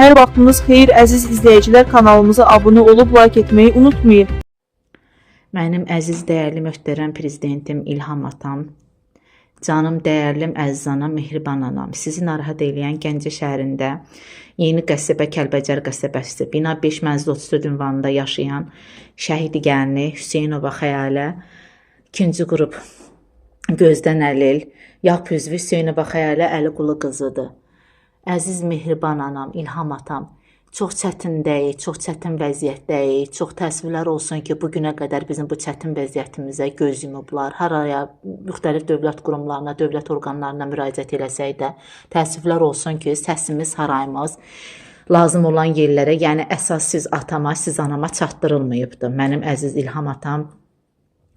Hər vaxtınız xeyir əziz izləyicilər, kanalımıza abunə olub like etməyi unutmayın. Mənim əziz, dəyərli, möhtərəm prezidentim İlham atam, canım, dəyərlim, əziz anam, mehriban anam, sizi narahat eləyən Gəncə şəhərində yeni qəsəbə Kəlbəcər qəsəbəsi, bina 5 mənzil 34 ünvanında yaşayan şəhidi gəlini Hüseynova Xəyalə, 2-ci qrup Gözdən Əlil, Yap üzvü Hüseynova Xəyalə Əliqulu qızıdır. Əziz, mehriban anam, İlham atam, çox çətindəyik, çox çətin vəziyyətdəyik. Çox təəssüflər olsun ki, bugünə qədər bizim bu çətin vəziyyətimizə göz yumublar. Haraya, müxtəlif dövlət qurumlarına, dövlət orqanlarına müraciət eləsək də, təəssüflər olsun ki, səsimiz, harayımız lazım olan yerlərə, yəni əsas siz atama, siz anama çatdırılmayıbdır. Mənim əziz İlham atam,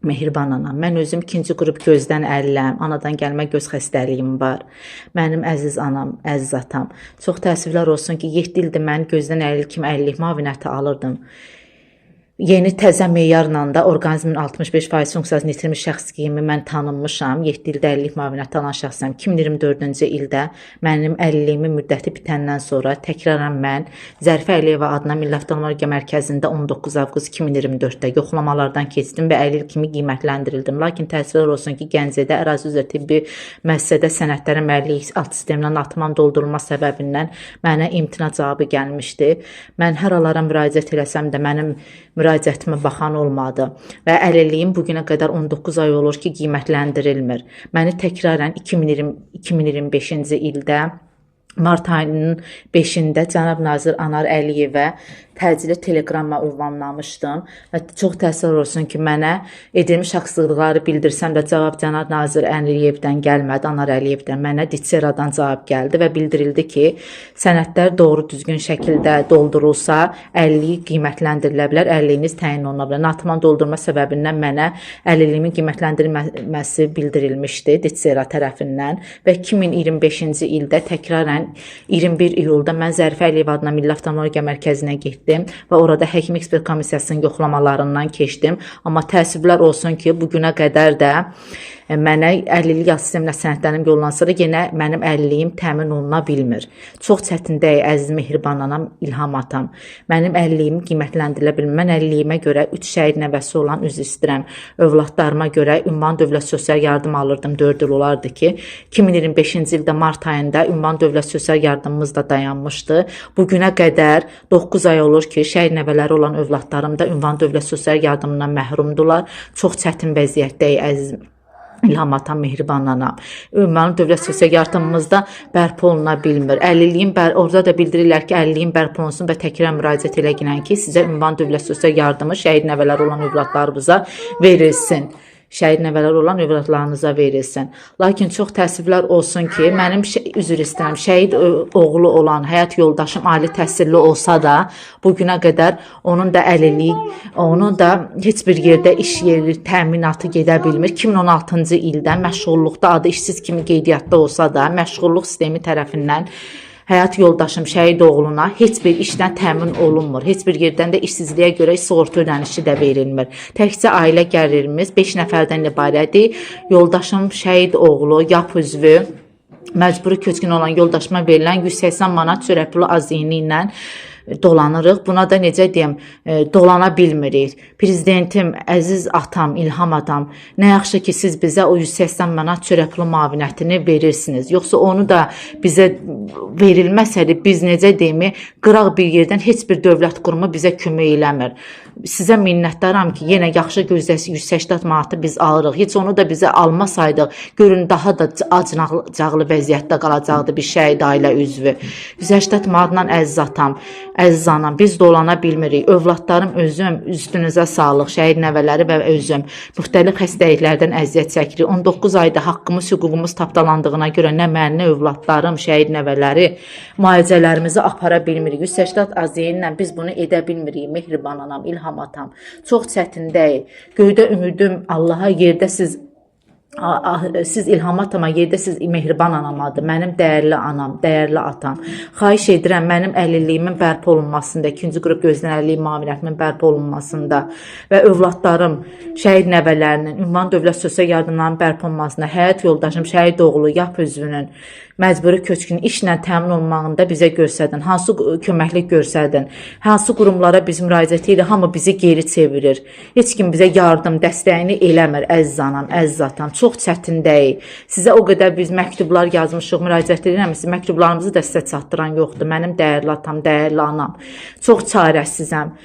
mehriban anam. Mən özüm 2-ci qrup Gözdən Əliləm. Anadan gəlmə göz xəstəliyim var. Mənim əziz anam, əziz atam. Çox təəssüflər olsun ki, 7 ildir mən Gözdən Əlil kimi əlillik müavinəti alırdım. Yeni təzə meyarla da orqanizmin 65% funksiyasını itirmiş şəxs kimi mən tanınmışam. 7 ildə əlillik müavinəti alan şəxsəm. 2024-cü ildə mənim əlilliyimin müddəti bitəndən sonra təkrarən mən Zərifə Əliyeva adına Milli Oftalmologiya Mərkəzində 19 avqust 2024-də yoxlamalardan keçdim və əlil kimi qiymətləndirildim. Lakin təəssüflər olsun ki, Gəncədə ərazi üzrə tibbi müəssisədə sənədlərin müəllik alt sistemindən atman doldurulma səbəbindən mənə imtina cavabı gəlmişdi. Mən hər alara müraciət eləsəm də mənim müraciətimə baxan olmadı və əlilliyim bugünə qədər 19 ay olur ki, qiymətləndirilmir. Məni təkrarən 2025-ci ildə mart ayının 5-də cənab nazir Anar Əliyevə təcili telegramma ünvanlamışdım və çox təəssüf olsun ki, mənə edilmiş haqsızlıqları bildirsəm də cavab cənab nazir Əliyevdən gəlmədi, Anar Əliyevdən mənə Ditseradan cavab gəldi və bildirildi ki, sənədlər doğru düzgün şəkildə doldurulsa, əlilliyi qiymətləndirilə bilər, əlilliyiniz təyin oluna bilər. Natman doldurma səbəbindən mənə əlilliyimin qiymətləndirilməsi bildirilmişdi Ditsera tərəfindən və 2025-ci ildə təkrarən 21 iyulda mən Zərifə Əliyeva adına Milli Oftalmologiya Mərkəzinə getdim və orada həkim ekspert komissiyasının yoxlamalarından keçdim. Amma təəssüflər olsun ki, bugünə qədər də mənə əlillik sisteminə sənədlərim yollansa da yenə mənim əlilliyim təmin oluna bilmir. Çox çətindəyik, əziz mehriban anam, İlham atam. Mənim əlilliyim qiymətləndirilə bilmir. Mən əlilliyimə görə 3 şəhid nəvəsi olan, üzr istəyirəm, övladlarıma görə ünvan dövlət sosial yardım alırdım. 4 il olardı ki, 2025-ci ildə mart ayında ünvan dövlət sosial yardımımız da dayanmışdı. Bugünə qədər 9 ay olur ki, şəhid nəvələri olan övladlarım da ünvan dövlət sosial yardımından məhrumdular. Çox çətin vəziyyətdəyik, əziz İlham atam, mehriban anam. Ünvanlı dövlət sosial yardımımızda bərpa oluna bilmir. Əlilliyim, orada da bildirirlər ki, əlilliyim bərpa olunsun və təkrar müraciət eləginən ki, sizə ünvan dövlət sosial yardımı şəhid nəvələri olan övladlarımıza verilsin. Şəhid nəvələr olan övladlarınıza verilsin. Lakin çox təəssüflər olsun ki, mənim üzr istəyirəm, şəhid oğlu olan həyat yoldaşım ali təhsilli olsa da, bugünə qədər onun da əlilliyi, onun da heç bir yerdə iş yeri təminatı gedə bilmir. 2016-cı ildə məşğulluqda adı işsiz kimi qeydiyyatda olsa da, məşğulluq sistemi tərəfindən həyat yoldaşım şəhid oğluna heç bir işdən təmin olunmur. Heç bir yerdən də işsizliyə görə sığorta ödənişi də verilmir. Təkcə ailə gəlirimiz 5 nəfərdən ibarətdir. Yoldaşım şəhid oğlu, Yap üzvü, məcburi köçkün olan yoldaşıma verilən 180 manat çörək pulu azlığını ilə dolanırıq. Buna da necə deyim, dolana bilmirik. Prezidentim, əziz atam, İlham atam, nə yaxşı ki, siz bizə o 180 manat çörək pulu müavinətini verirsiniz. Yoxsa onu da bizə verilməsədi, biz necə deyim, qıraq bir yerdən heç bir dövlət qurumu bizə kömək eləmir. Sizə minnətdaram ki, yenə yaxşı 180 manatı biz alırıq. Heç onu da bizə almasaydıq, görün daha da acınacaqlı vəziyyətdə qalacaqdı bir şəhid ailə üzvü. 180 manatla əziz atam, əziz anam, biz dolana bilmirik. Övladlarım, özüm, üstünüzə sağlıq, şəhid nəvələri və özüm müxtəlif xəstəliklərdən əziyyət çəkirik. 19 ayda haqqımız, hüququmuz tapdalandığına görə nə mən, nə övladlarım, şəhid nəvələri müalicələrimizi apara bilmirik. 180 aziyinlə biz bunu edə bilmirik, mehriban anam, İlham atam. Çox çətindəyik. Göydə ümidim Allaha, yerdə siz Siz İlham Atama yerdə siz mehriban anamadır. Mənim dəyərli anam, dəyərli atam. Xahiş edirəm mənim əlilliyimin bərpa olunmasında, 2-ci qrup gözlən əlillik müavinətimin bərpa olunmasında və övladlarım, şəhid nəvələrinin, ünvan dövlət sosial yardımlarının bərpa olunmasında, həyat yoldaşım, şəhid oğlu, YAP üzvünün məcburi köçkün işlə təmin olunmağında bizə göstərdin. Hansı köməklik göstərdin? Hansı qurumlara biz müraciət edirik, hamı bizi geri çevirir. Heç kim bizə yardım, dəstəyini eləmir, əziz anam, əziz atam. Çox çətin deyil. Sizə o qədər biz məktublar yazmışıq, müraciət edirəm. Siz məktublarımızı da sizə çatdıran yoxdur. Mənim dəyərli atam, dəyərli anam. Çox çarəsizəm.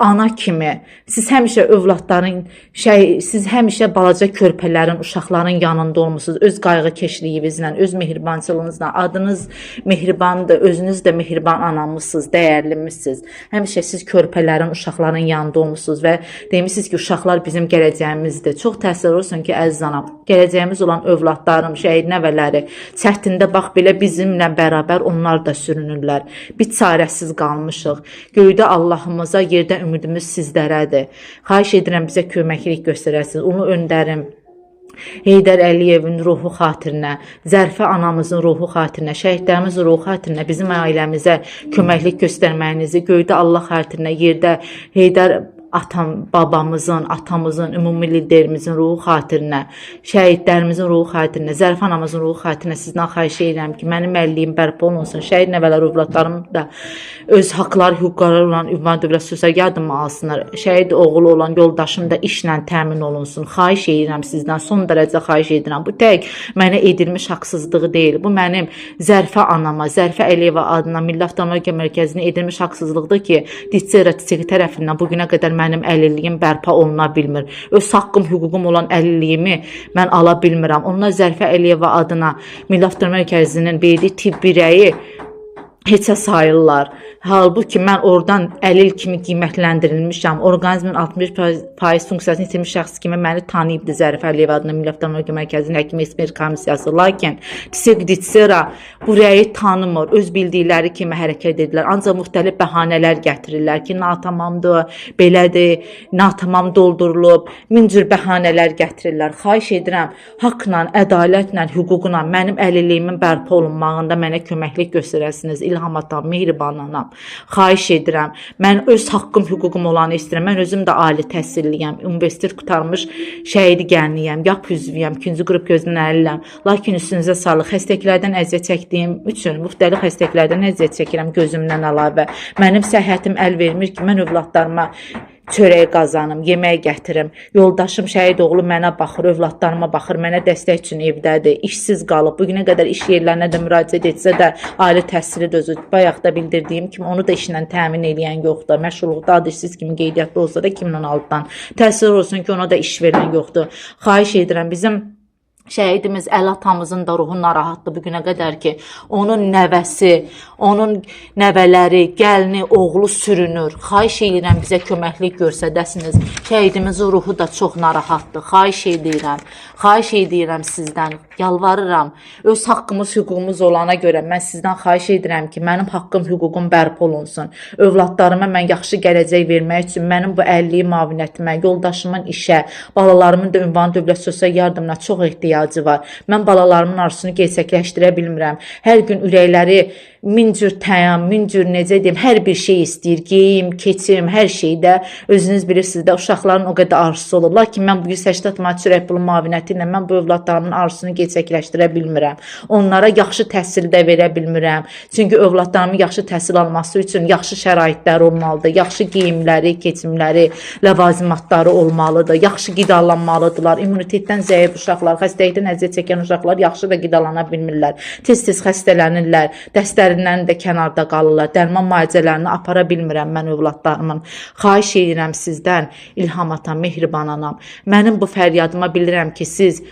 Ana kimi siz həmişə övladların siz həmişə balaca körpələrin, uşaqların yanında olmusunuz. Öz qayğı keşliyinizlə, öz mehribançılığınızla. Adınız mehribandır, özünüz də mehriban anamızsınız, dəyərlimizsiniz. Həmişə siz körpələrin, uşaqların yanında olmusunuz və demişsiniz ki, uşaqlar bizim gələcəyimizdir. Çox təsir olsun ki, əziz anam, gələcəyimiz olan övladlarım, şəhid nəvələri çətində bax belə bizimlə bərabər onlar da sürünürlər. Biz çarəsiz qalmışıq. Göydə Allahımıza, yerdə ümidimiz sizlərədir. Xahiş edirəm bizə köməklik göstərəsiniz. Ulu öndərim Heydər Əliyevin ruhu xatirinə, Zərfə anamızın ruhu xatirinə, şəhidlərimizin ruhu xatirinə, bizim ailəmizə köməklik göstərməyinizi, göydə Allah xatirinə, yerdə Heydər atam, babamızın, atamızın, ümumi liderimizin ruhu xatirinə, şəhidlərimizin ruhu xatirinə, Zərfə anamızın ruhu xatirinə sizdən xahiş edirəm ki, mənim əliliyim bərpa olunsun, şəhid nəvələr, övladlarım da öz haqları, hüquqları olan ünvan dövlət sosial yardımı alsınlar. Şəhid oğlu olan yoldaşım da işlə təmin olunsun. Xahiş edirəm sizdən, son dərəcə xahiş edirəm. Bu tək mənə edilmiş haqsızlığı deyil. Bu mənim Zərfə anama, Zərfə Əliyeva adına Milli Avtomobil Mərkəzinə edilmiş haqsızlıqdır ki, DİTSERA tərəfindən bugünə qədər mənim əlilliyim bərpa oluna bilmir. Öz haqqım, hüququm olan əlilliyimi mən ala bilmirəm. Onlar Zərfə Əliyeva adına Milli Avtomobil Mərkəzinin verdiyi tibbi rəyi heçə sayırlar. Halbuki mən oradan əlil kimi qiymətləndirilmişəm. Orqanizmin 60% funksiyasını itirmiş şəxs kimi məni tanıyıbdı Zərfə Əliyev adına Milli Avtomobil Mərkəzinin Həkim Ekspert Komissiyası. Lakin DİTSERA bu rəyi tanımır. Öz bildikləri kimi hərəkət edirlər. Ancaq müxtəlif bəhanələr gətirirlər ki, natamamdır, belədir, natamam doldurulub, min cür bəhanələr gətirirlər. Xahiş edirəm, haqqla, ədalətlə, hüquqla mənim əlilliyimin bərpa olunmağında mənə köməklik göstərəsiniz. İlham atam, mehriban anam. Xahiş edirəm. Mən öz haqqım, hüququm olanı istəyirəm. Mən özüm də ali təhsilliyəm. Universitet qurtarmış şəhidi gəlniyəm. YAP üzvüyəm. 2-ci qrup gözlən əlilləm. Lakin üstünüzə sağlıq. Xəstəliklərdən əziyyət çəkdiyim üçün müxtəlif xəstəliklərdən əziyyət çəkirəm gözümdən əlavə. Mənim səhhətim əl vermir ki, mən övladlarıma çörək qazanım, yemək gətirim. Yoldaşım şəhid oğlu mənə baxır, övladlarıma baxır, mənə dəstək üçün evdədir. İşsiz qalıb. Bugünə qədər iş yerlərinə də müraciət etsə də ali təhsili özü bayaq da bildirdiyim kimi onu da işlə təmin edən yoxdur. Məşğulluqda adışsız kimi qeydiyyatda olsa da 2016-dan təsir olsun ki, ona da iş verən yoxdur. Xahiş edirəm, bizim şəhidimiz Əli atamızın da ruhu narahatdır bugünə qədər ki, onun nəvəsi, onun nəvələri, gəlini, oğlu sürünür. Xahiş edirəm, bizə köməklik göstərəsiniz. Şəhidimizin ruhu da çox narahatdır. Xahiş edirəm sizdən, yalvarıram. Öz haqqımız, hüququmuz olana görə mən sizdən xahiş edirəm ki, mənim haqqım, hüququm bərpa olunsun. Övladlarıma mən yaxşı gələcək vermək üçün mənim bu əlilliyi müavinətimə, yoldaşımın işə, balalarımın da ünvan dövlət sosial yardımına çox ehtiyacı var. Mən balalarımın arzusunu gerçəkləşdirə bilmirəm. Hər gün ürəkləri min cür təyam, min cür necə deyim, hər bir şey istəyir. Geyim, keçim, hər şeydə özünüz bilirsiniz də uşaqların o qədər arzusu olur. Lakin mən bu 180 manat çörək pulu müavinəti ilə mən bu övladlarımın arzusunu gerçəkləşdirə bilmirəm. Onlara yaxşı təhsil də verə bilmirəm. Çünki övladlarımın yaxşı təhsil alması üçün yaxşı şəraitləri olmalıdır. Yaxşı geyimləri, keçimləri, ləvazimatları olmalıdır. Yaxşı qidalanmalıdırlar. İmmunitetdən zəif uşaqlar, xəstəlikdən əziyyət çəkən uşaqlar yaxşı da qidalana bilmirlər. Tez-tez xəstələnirlər. Dəstərindən də kənarda qalırlar. Dərman müalicələrini apara bilmirəm mən övladlarımın. Xahiş edirəm sizdən, İlham atam, mehriban anam. Mənim bu fəryadıma bilirəm ki, siz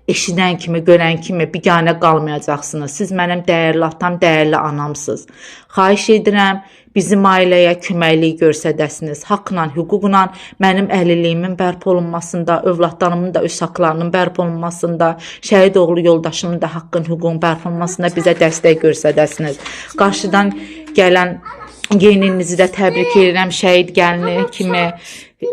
eşidən kimi, görən kimi biganə qalmayacaqsınız. Siz mənim dəyərli atam, dəyərli anamsınız. Xahiş edirəm, bizim ailəyə köməklik göstərəsiniz. Haqqla, hüquqla mənim əlilliyimin bərpa olunmasında, övladlarımın da öz haqlarının bərpa olunmasında, şəhid oğlu yoldaşımın da haqqın, hüququn bərpa olunmasında bizə dəstək göstərəsiniz. Qarşıdan gələn Yeninizi də təbrik edirəm. Şəhid gəlini kimi,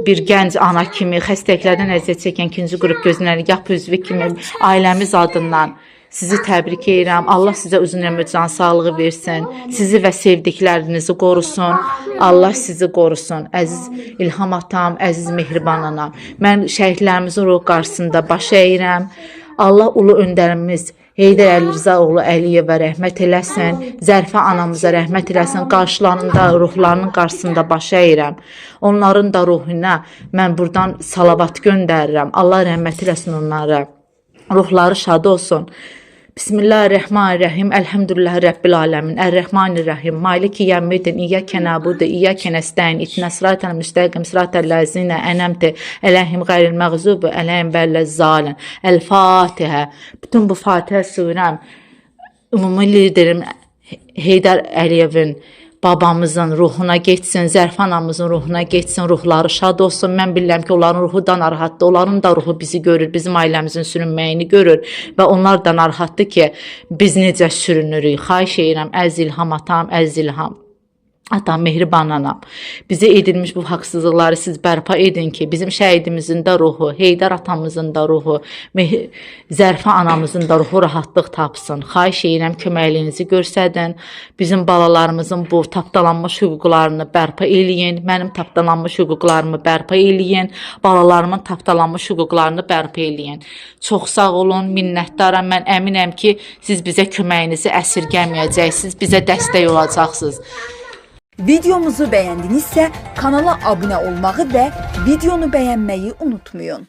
bir gənc ana kimi, xəstəliklərdən əziyyət çəkən ikinci qrup gözünəligah üzvü kimi ailəmiz adından sizi təbrik edirəm. Allah sizə uzun ömür, can sağlığı versin. Sizi və sevdiklərinizi qorusun. Allah sizi qorusun. Əziz İlham atam, əziz Mehriban anam. Mən şəhidlərimizin ruhu qarşısında baş əyirəm. Allah ulu öndərimiz Heydər Əlirzaoğlu Əliyevə rəhmət eləsin. Zərfə anamıza rəhmət eləsin. Qarşılarında, ruhlarının qarşısında baş əyirəm. Onların da ruhuna mən buradan salavat göndərirəm. Allah rəhmət eləsin onlara. Ruhları şad olsun. Bismillahirrahmanirrahim. Elhamdülillahi Rabbil alemin. Errahmanirrahim. Maliki yevmiddin. İyyake na'budu, iyyake nestaîn. İhdinas sıratal müstakim, sıratal lezîne en'amte aleyhim gayril mağzubi aleyhim velezzalin. El Fatiha. Bütün bu Fatiha surəm ümumi liderim Heydər Əliyevin babamızın ruhuna geçsin, Zərfə anamızın ruhuna geçsin, ruhları şad olsun. Mən bilirəm ki, onların ruhu da narahatdır. Onların da ruhu bizi görür, bizim ailəmizin sürünməyini görür və onlar da narahatdır ki, biz necə sürünürük. Xahiş edirəm, əziz İlham atam, əziz İlham atam, Mehriban anam. Bizə edilmiş bu haqsızlıqları siz bərpa edin ki, bizim şəhidimizin də ruhu, Heydər atamızın da ruhu, Zərfə anamızın da ruhu rahatlıq tapsın. Xahiş edirəm, köməkliyinizi göstərin. Bizim balalarımızın bu tapdalanmış hüquqlarını bərpa eləyin. Mənim tapdalanmış hüquqlarımı bərpa eləyin. Balalarımın tapdalanmış hüquqlarını bərpa eləyin. Çox sağ olun, minnətdaram. Mən əminəm ki, siz bizə köməyinizi əsirgəməyəcəksiniz, bizə dəstək olacaqsınız. Videomuzu beğendinizsə kanala abunə olmağı və videonu bəyənməyi unutmayın.